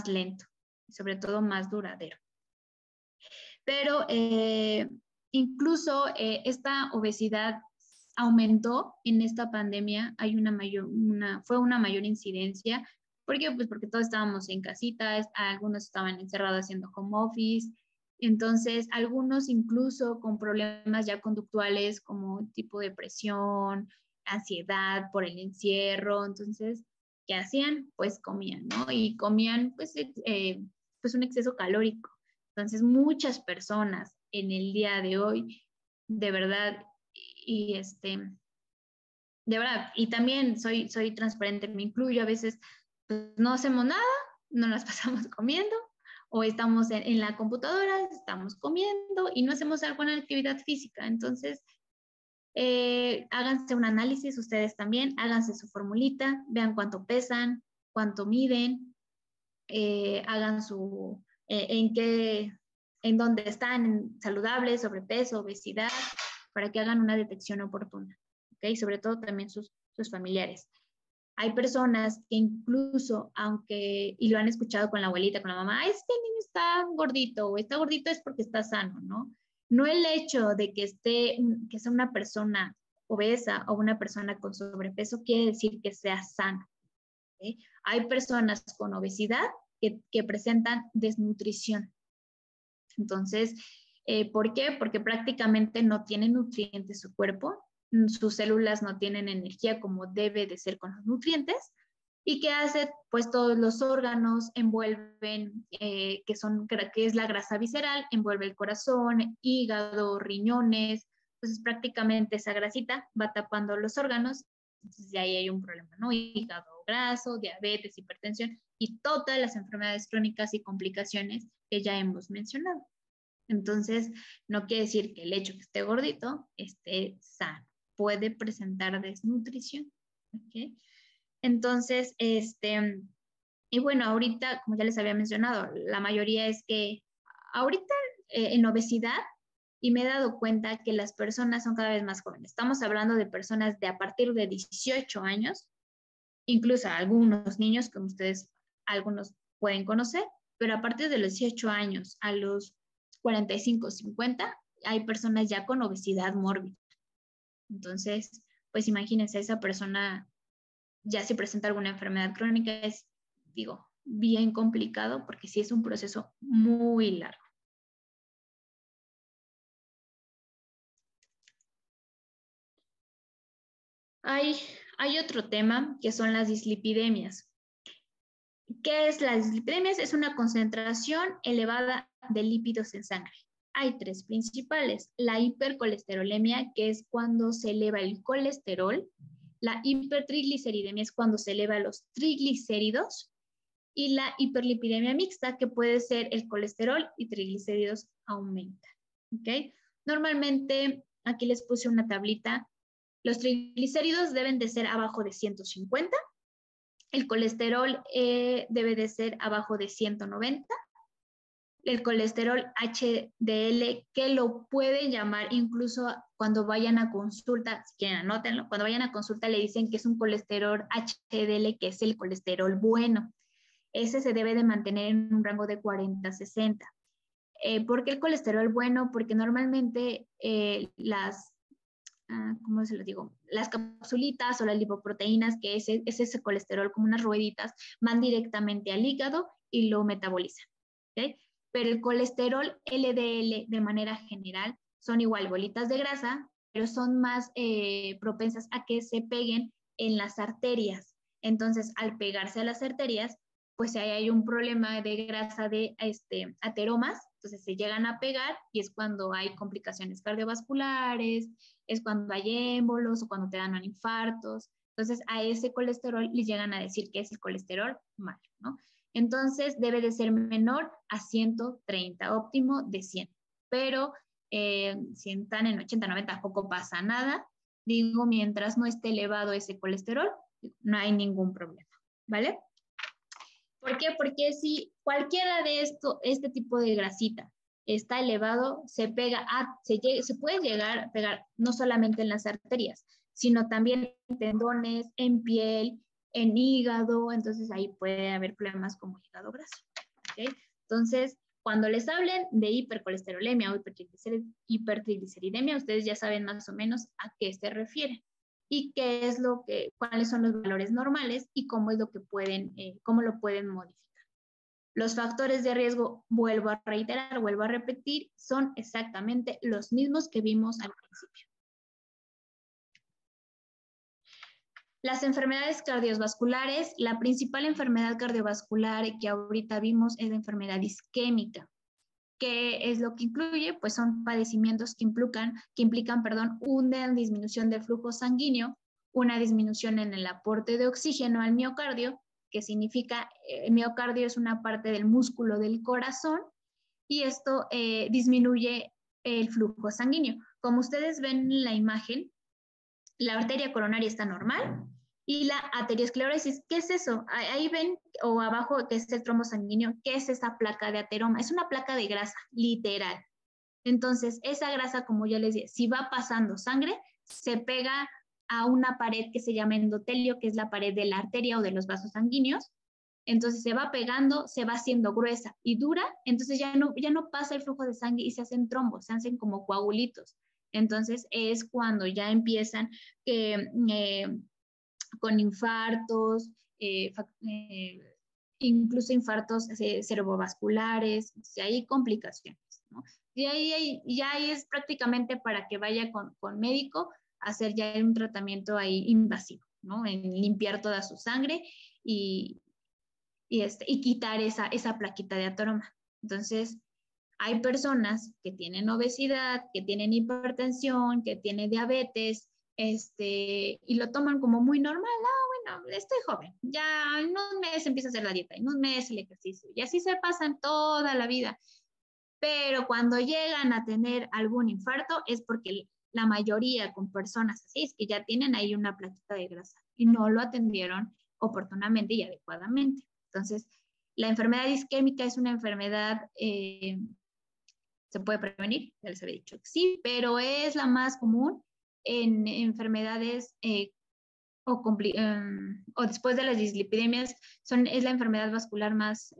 lento, y sobre todo más duradero. Pero incluso esta obesidad aumentó en esta pandemia, fue una mayor incidencia. ¿Por qué? Pues porque todos estábamos en casitas, algunos estaban encerrados haciendo home office, entonces algunos incluso con problemas ya conductuales como tipo depresión, ansiedad por el encierro, entonces, ¿qué hacían? Pues comían, ¿no? Y comían pues un exceso calórico. Entonces, muchas personas en el día de hoy, de verdad, de verdad, y también soy transparente, me incluyo, a veces pues, no hacemos nada, no las pasamos comiendo, o estamos en la computadora, estamos comiendo y no hacemos alguna actividad física. Entonces, háganse un análisis ustedes también, háganse su formulita, vean cuánto pesan, cuánto miden, hagan en dónde están saludables, sobrepeso, obesidad, para que hagan una detección oportuna, ¿ok? Sobre todo también sus familiares. Hay personas que incluso, y lo han escuchado con la abuelita, con la mamá, es que el niño está gordito o está gordito es porque está sano, ¿no? No el hecho de que sea una persona obesa o una persona con sobrepeso quiere decir que sea sano. ¿Okay? Hay personas con obesidad que presentan desnutrición. Entonces, ¿por qué? Porque prácticamente no tiene nutrientes su cuerpo, sus células no tienen energía como debe de ser con los nutrientes. ¿Y qué hace? Pues todos los órganos envuelven, que es la grasa visceral, envuelve el corazón, hígado, riñones. Entonces prácticamente esa grasita va tapando los órganos. Entonces ya ahí hay un problema, ¿no? Hígado graso, diabetes, hipertensión y todas las enfermedades crónicas y complicaciones que ya hemos mencionado. Entonces, no quiere decir que el hecho que esté gordito esté sano. Puede presentar desnutrición. ¿Okay? Entonces, y bueno, ahorita, como ya les había mencionado, la mayoría es que ahorita en obesidad, y me he dado cuenta que las personas son cada vez más jóvenes. Estamos hablando de personas de a partir de 18 años, incluso algunos niños, como ustedes, algunos pueden conocer, pero a partir de los 18 años a los 45, 50, hay personas ya con obesidad mórbida. Entonces, pues imagínense, esa persona ya si presenta alguna enfermedad crónica es, digo, bien complicado porque sí es un proceso muy largo. Hay otro tema que son las dislipidemias. ¿Qué es las dislipidemias? Es una concentración elevada de lípidos en sangre. Hay tres principales. La hipercolesterolemia, que es cuando se eleva el colesterol. La hipertrigliceridemia es cuando se eleva los triglicéridos. Y la hiperlipidemia mixta, que puede ser el colesterol y triglicéridos aumentan. ¿Okay? Normalmente, aquí les puse una tablita. Los triglicéridos deben de ser abajo de 150 El colesterol debe de ser abajo de 190. El colesterol HDL, que lo pueden llamar incluso cuando vayan a consulta, si quieren anótenlo, cuando vayan a consulta le dicen que es un colesterol HDL, que es el colesterol bueno. Ese se debe de mantener en un rango de 40 a 60. ¿Por qué el colesterol bueno? Porque normalmente ¿cómo se lo digo? Las capsulitas o las lipoproteínas, que es ese colesterol como unas rueditas, van directamente al hígado y lo metabolizan. ¿Okay? Pero el colesterol LDL de manera general son igual bolitas de grasa, pero son más propensas a que se peguen en las arterias. Entonces, al pegarse a las arterias, pues ahí hay un problema de grasa de ateromas, entonces se llegan a pegar y es cuando hay complicaciones cardiovasculares, es cuando hay émbolos o cuando te dan infartos. Entonces, a ese colesterol les llegan a decir que es el colesterol malo, ¿no? Entonces, debe de ser menor a 130, óptimo de 100. Pero si están en 80, 90, tampoco pasa nada. Digo, mientras no esté elevado ese colesterol, no hay ningún problema, ¿vale? ¿Por qué? Porque si cualquiera de este tipo de grasita está elevado, se puede llegar a pegar no solamente en las arterias, sino también en tendones, en piel, en hígado, entonces ahí puede haber problemas como hígado graso. ¿Okay? Entonces, cuando les hablen de hipercolesterolemia o hipertrigliceridemia, ustedes ya saben más o menos a qué se refiere y cuáles son los valores normales y cómo es lo que cómo lo pueden modificar. Los factores de riesgo, vuelvo a reiterar, vuelvo a repetir, son exactamente los mismos que vimos al principio. Las enfermedades cardiovasculares, la principal enfermedad cardiovascular que ahorita vimos es la enfermedad isquémica, que es lo que incluye, pues son padecimientos que implican una disminución del flujo sanguíneo, una disminución en el aporte de oxígeno al miocardio, que significa, el miocardio es una parte del músculo del corazón, y esto disminuye el flujo sanguíneo. Como ustedes ven en la imagen, la arteria coronaria está normal, y la aterosclerosis, ¿qué es eso? Ahí ven, o abajo, que es el trombo sanguíneo, ¿qué es esa placa de ateroma? Es una placa de grasa, literal. Entonces, esa grasa, como ya les dije, si va pasando sangre, se pega a una pared que se llama endotelio, que es la pared de la arteria o de los vasos sanguíneos. Entonces se va pegando, se va haciendo gruesa y dura, entonces ya no pasa el flujo de sangre y se hacen trombos, se hacen como coagulitos. Entonces es cuando ya empiezan con infartos, incluso infartos cerebrovasculares, si hay complicaciones, ¿no? Y ahí es prácticamente para que vaya con médico a hacer ya un tratamiento ahí invasivo, ¿no? En limpiar toda su sangre y quitar esa plaquita de ateroma. Entonces, hay personas que tienen obesidad, que tienen hipertensión, que tienen diabetes, y lo toman como muy normal. Bueno, estoy joven, ya en un mes empiezo a hacer la dieta, en un mes el ejercicio, y así se pasan toda la vida. Pero cuando llegan a tener algún infarto es porque la mayoría con personas así es que ya tienen ahí una plaquita de grasa y no lo atendieron oportunamente y adecuadamente. Entonces, la enfermedad isquémica es una enfermedad, se puede prevenir, ya les había dicho que sí, pero es la más común en enfermedades o después de las dislipidemias, es la enfermedad vascular más,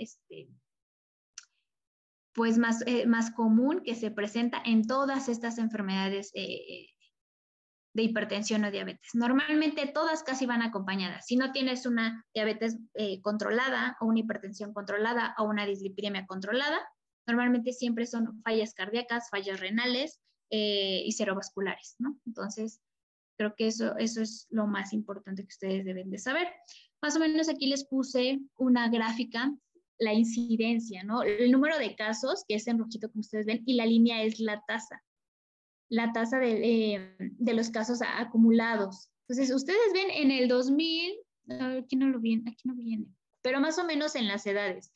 pues más común que se presenta en todas estas enfermedades de hipertensión o diabetes. Normalmente todas casi van acompañadas. Si no tienes una diabetes controlada o una hipertensión controlada o una dislipidemia controlada, normalmente siempre son fallas cardíacas, fallas renales y cerebrovasculares, ¿no? Entonces, creo que eso es lo más importante que ustedes deben de saber. Más o menos aquí les puse una gráfica, la incidencia, ¿no? El número de casos, que es en rojito como ustedes ven, y la línea es la tasa de los casos acumulados. Entonces, ustedes ven en el 2000, aquí no viene, pero más o menos en las edades.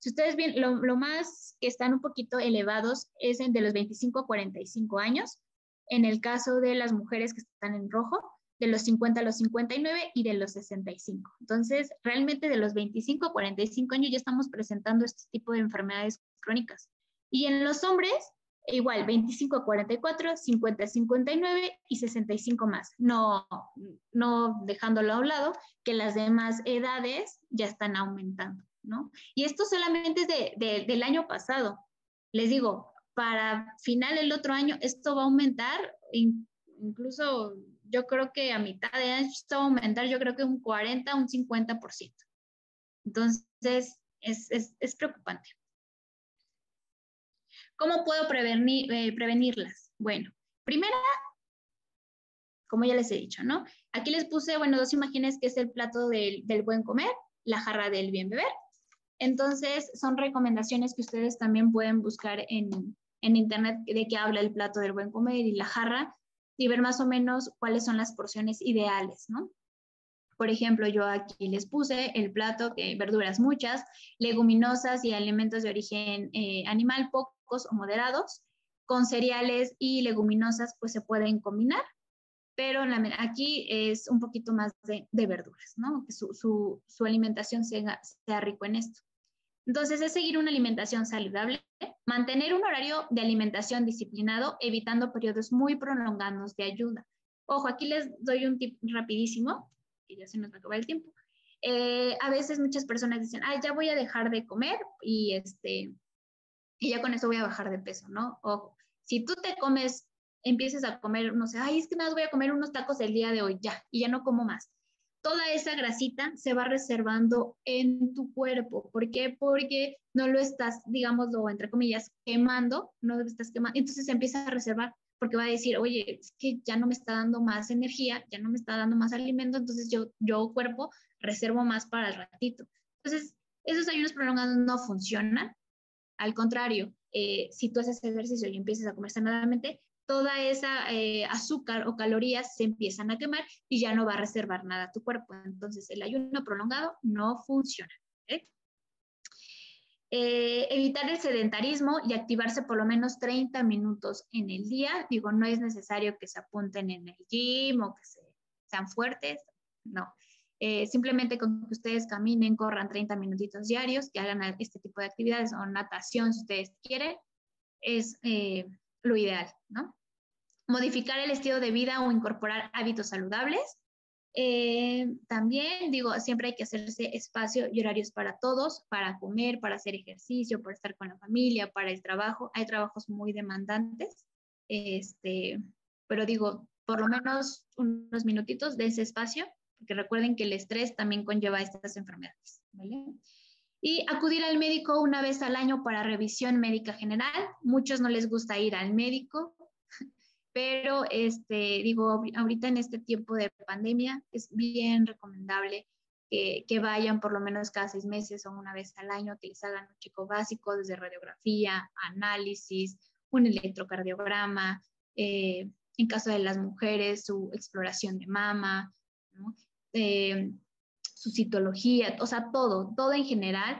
Si ustedes ven, lo más que están un poquito elevados es de los 25 a 45 años. En el caso de las mujeres que están en rojo, de los 50 a los 59 y de los 65. Entonces, realmente de los 25 a 45 años ya estamos presentando este tipo de enfermedades crónicas. Y en los hombres, igual, 25 a 44, 50 a 59 y 65 más. No dejándolo a un lado, que las demás edades ya están aumentando, ¿no? Y esto solamente es del año pasado. Les digo, para final del otro año, esto va a aumentar, incluso yo creo que a mitad de año esto va a aumentar, yo creo que un 40, un 50%. Entonces, es preocupante. ¿Cómo puedo prevenirlas? Bueno, primera, como ya les he dicho, ¿no? Aquí les puse, bueno, dos imágenes que es el plato del buen comer, la jarra del bien beber. Entonces, son recomendaciones que ustedes también pueden buscar en internet de qué habla el plato del buen comer y la jarra y ver más o menos cuáles son las porciones ideales, ¿no? Por ejemplo, yo aquí les puse el plato, que verduras muchas, leguminosas y alimentos de origen animal pocos o moderados, con cereales y leguminosas pues se pueden combinar, pero aquí es un poquito más de verduras, ¿no? Que su alimentación sea rico en esto. Entonces, es seguir una alimentación saludable, mantener un horario de alimentación disciplinado, evitando periodos muy prolongados de ayuda. Ojo, aquí les doy un tip rapidísimo, que ya se nos va a acabar el tiempo. A veces muchas personas dicen, ay, ya voy a dejar de comer y ya con eso voy a bajar de peso, ¿no? Ojo, si tú empiezas a comer, no sé, ay, es que nada más voy a comer unos tacos el día de hoy, ya, y ya no como más. Toda esa grasita se va reservando en tu cuerpo. ¿Por qué? Porque no lo estás, digámoslo, entre comillas, quemando, no lo estás quemando, entonces se empieza a reservar porque va a decir, oye, es que ya no me está dando más energía, ya no me está dando más alimento, entonces yo cuerpo reservo más para el ratito. Entonces, esos ayunos prolongados no funcionan. Al contrario, si tú haces ejercicio y empiezas a comer sanadamente, toda esa azúcar o calorías se empiezan a quemar y ya no va a reservar nada tu cuerpo. Entonces, el ayuno prolongado no funciona. Evitar el sedentarismo y activarse por lo menos 30 minutos en el día. Digo, no es necesario que se apunten en el gym o que sean fuertes, no. Simplemente con que ustedes caminen, corran 30 minutitos diarios, que hagan este tipo de actividades o natación si ustedes quieren, es lo ideal, ¿no? Modificar el estilo de vida o incorporar hábitos saludables. También digo, siempre hay que hacerse espacio y horarios para todos, para comer, para hacer ejercicio, para estar con la familia, para el trabajo. Hay trabajos muy demandantes, pero digo, por lo menos unos minutitos de ese espacio, porque recuerden que el estrés también conlleva estas enfermedades, ¿vale? Y acudir al médico una vez al año para revisión médica general. Muchos no les gusta ir al médico, pero digo, ahorita en este tiempo de pandemia es bien recomendable que vayan por lo menos cada 6 meses o una vez al año, que les hagan un chequeo básico desde radiografía, análisis, un electrocardiograma, en caso de las mujeres, su exploración de mama, ¿no? Su citología, o sea, todo en general.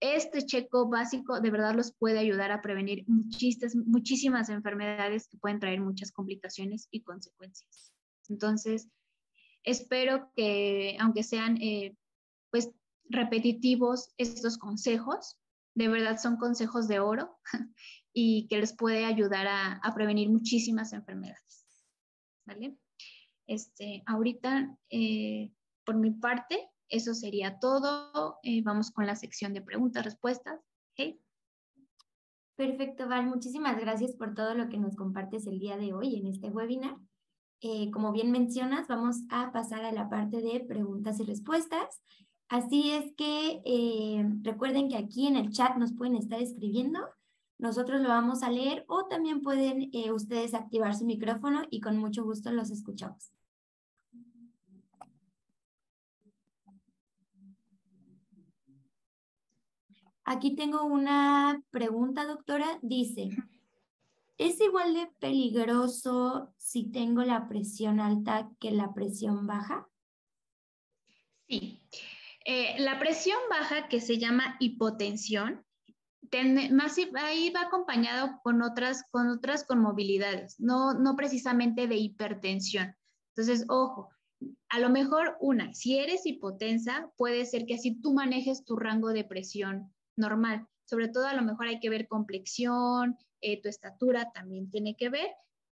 Este checo básico de verdad los puede ayudar a prevenir muchísimas enfermedades que pueden traer muchas complicaciones y consecuencias. Entonces, espero que, aunque sean pues repetitivos estos consejos, de verdad son consejos de oro y que les puede ayudar a prevenir muchísimas enfermedades. ¿Vale? Ahorita, por mi parte, eso sería todo. Vamos con la sección de preguntas, respuestas. ¿Okay? Perfecto, Val. Muchísimas gracias por todo lo que nos compartes el día de hoy en este webinar. Como bien mencionas, vamos a pasar a la parte de preguntas y respuestas. Así es que recuerden que aquí en el chat nos pueden estar escribiendo. Nosotros lo vamos a leer o también pueden ustedes activar su micrófono y con mucho gusto los escuchamos. Aquí tengo una pregunta, doctora. Dice, ¿es igual de peligroso si tengo la presión alta que la presión baja? Sí. La presión baja, que se llama hipotensión, ahí va acompañado con otras comorbilidades, no precisamente de hipertensión. Entonces, ojo, a lo mejor si eres hipotensa, puede ser que así tú manejes tu rango de presión normal. Sobre todo a lo mejor hay que ver complexión, tu estatura también tiene que ver,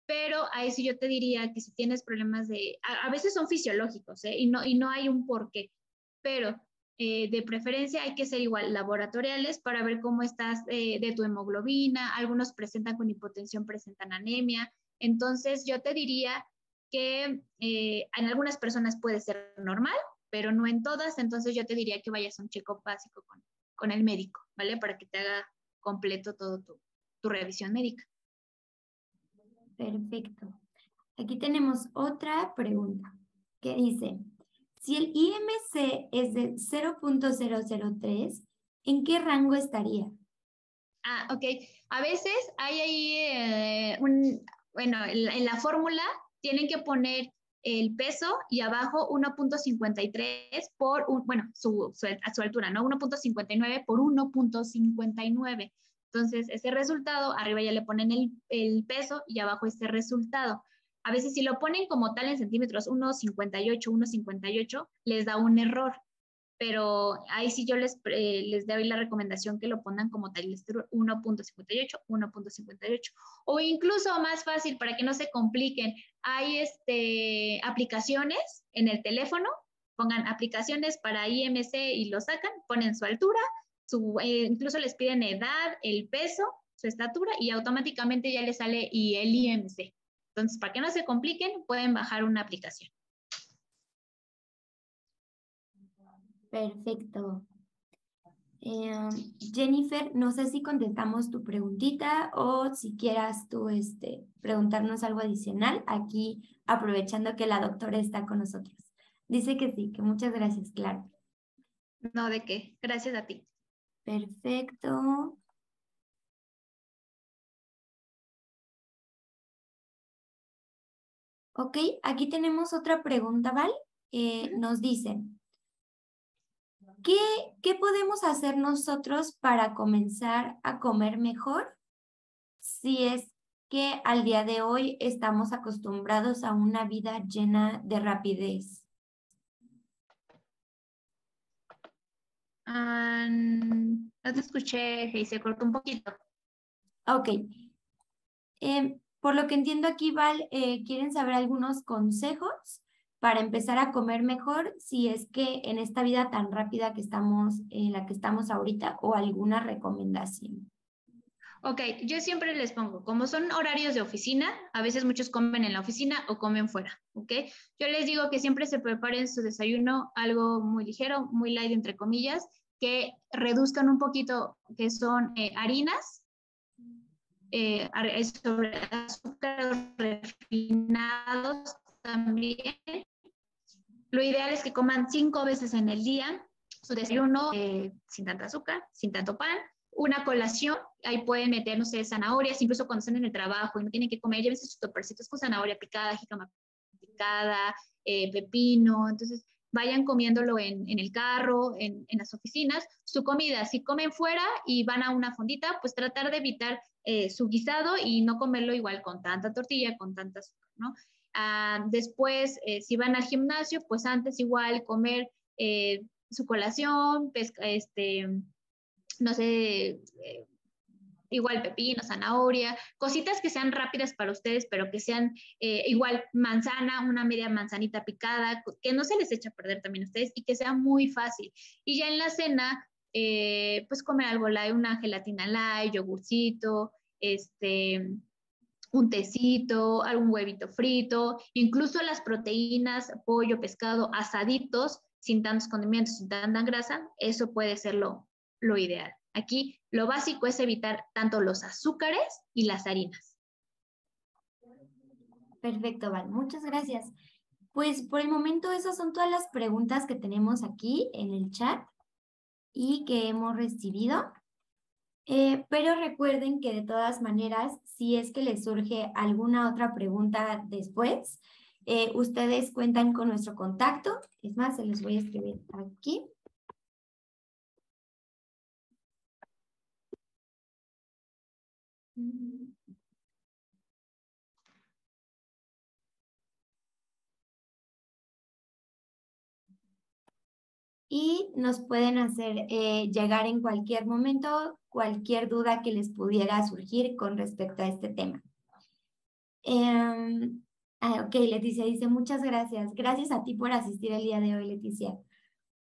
pero ahí sí yo te diría que si tienes problemas a veces son fisiológicos, y no hay un porqué, pero de preferencia hay que ser igual laboratoriales para ver cómo estás de tu hemoglobina. Algunos presentan con hipotensión, presentan anemia. Entonces yo te diría que en algunas personas puede ser normal, pero no en todas. Entonces yo te diría que vayas a un check-up básico con el médico, ¿vale? Para que te haga completo todo tu revisión médica. Perfecto. Aquí tenemos otra pregunta que dice, si el IMC es de 0.003, ¿en qué rango estaría? Ok. A veces hay ahí bueno, en la fórmula tienen que poner el peso y abajo 1.53 por, bueno, a su altura, ¿no? 1.59 por 1.59. Entonces, ese resultado, arriba ya le ponen el peso y abajo este resultado. A veces si lo ponen como tal en centímetros, 1.58, les da un error, pero ahí sí yo les doy la recomendación que lo pongan como tal, 1.58, 1.58. O incluso más fácil, para que no se compliquen, hay aplicaciones en el teléfono, pongan aplicaciones para IMC y lo sacan, ponen su altura, incluso les piden edad, el peso, su estatura, y automáticamente ya les sale y el IMC. Entonces, para que no se compliquen, pueden bajar una aplicación. Perfecto. Jennifer, no sé si contestamos tu preguntita o si quieras tú preguntarnos algo adicional aquí, aprovechando que la doctora está con nosotros. Dice que sí, que muchas gracias, claro. No, ¿de qué? Gracias a ti. Perfecto. Ok, aquí tenemos otra pregunta, ¿vale? Nos dicen, ¿qué podemos hacer nosotros para comenzar a comer mejor si es que al día de hoy estamos acostumbrados a una vida llena de rapidez? No te escuché y se cortó un poquito. Ok. Por lo que entiendo aquí, Val, quieren saber algunos consejos para empezar a comer mejor si es que en esta vida tan rápida que estamos, en la que estamos ahorita, o alguna recomendación. Ok, yo siempre les pongo, como son horarios de oficina, a veces muchos comen en la oficina o comen fuera, ¿ok? Yo les digo que siempre se preparen su desayuno algo muy ligero, muy light, entre comillas, que reduzcan un poquito, que son harinas, sobre azúcares refinados también. Lo ideal es que coman 5 veces en el día su desayuno sin tanta azúcar, sin tanto pan, una colación, ahí pueden meter, no sé, zanahorias, incluso cuando están en el trabajo y no tienen que comer, llévense sus topercitos con zanahoria picada, jícama picada, pepino, entonces vayan comiéndolo en el carro, en las oficinas, su comida, si comen fuera y van a una fondita, pues tratar de evitar su guisado y no comerlo igual con tanta tortilla, con tanta azúcar, ¿no? Después, si van al gimnasio, pues antes igual comer su colación, no sé, igual pepino, zanahoria, cositas que sean rápidas para ustedes, pero que sean igual manzana, una media manzanita picada, que no se les eche a perder también a ustedes y que sea muy fácil. Y ya en la cena, pues comer algo light, una gelatina light, yogurcito, un tecito, algún huevito frito, incluso las proteínas, pollo, pescado, asaditos, sin tantos condimentos, sin tanta grasa, eso puede ser lo ideal. Aquí lo básico es evitar tanto los azúcares y las harinas. Perfecto, Val. Muchas gracias. Pues por el momento esas son todas las preguntas que tenemos aquí en el chat y que hemos recibido. Pero recuerden que de todas maneras, si es que les surge alguna otra pregunta después, ustedes cuentan con nuestro contacto. Es más, se los voy a escribir aquí. y nos pueden hacer llegar en cualquier momento cualquier duda que les pudiera surgir con respecto a este tema. Ok, Leticia dice, muchas gracias. Gracias a ti por asistir el día de hoy, Leticia.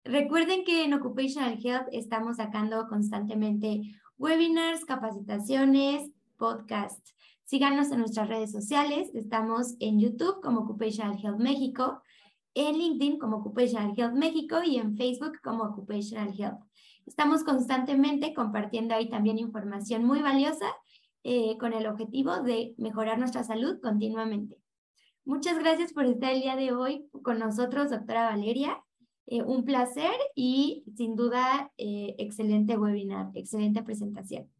Recuerden que en Occupational Health estamos sacando constantemente webinars, capacitaciones, podcasts. Síganos en nuestras redes sociales. Estamos en YouTube como Occupational Health México, en LinkedIn como Occupational Health México y en Facebook como Occupational Health. Estamos constantemente compartiendo ahí también información muy valiosa con el objetivo de mejorar nuestra salud continuamente. Muchas gracias por estar el día de hoy con nosotros, doctora Valeria. Un placer y sin duda excelente webinar, excelente presentación.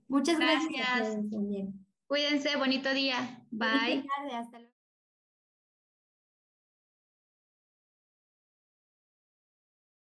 Muchas gracias a Gracias. todos también. Cuídense, bonito día. Bonita Bye. tarde, hasta luego.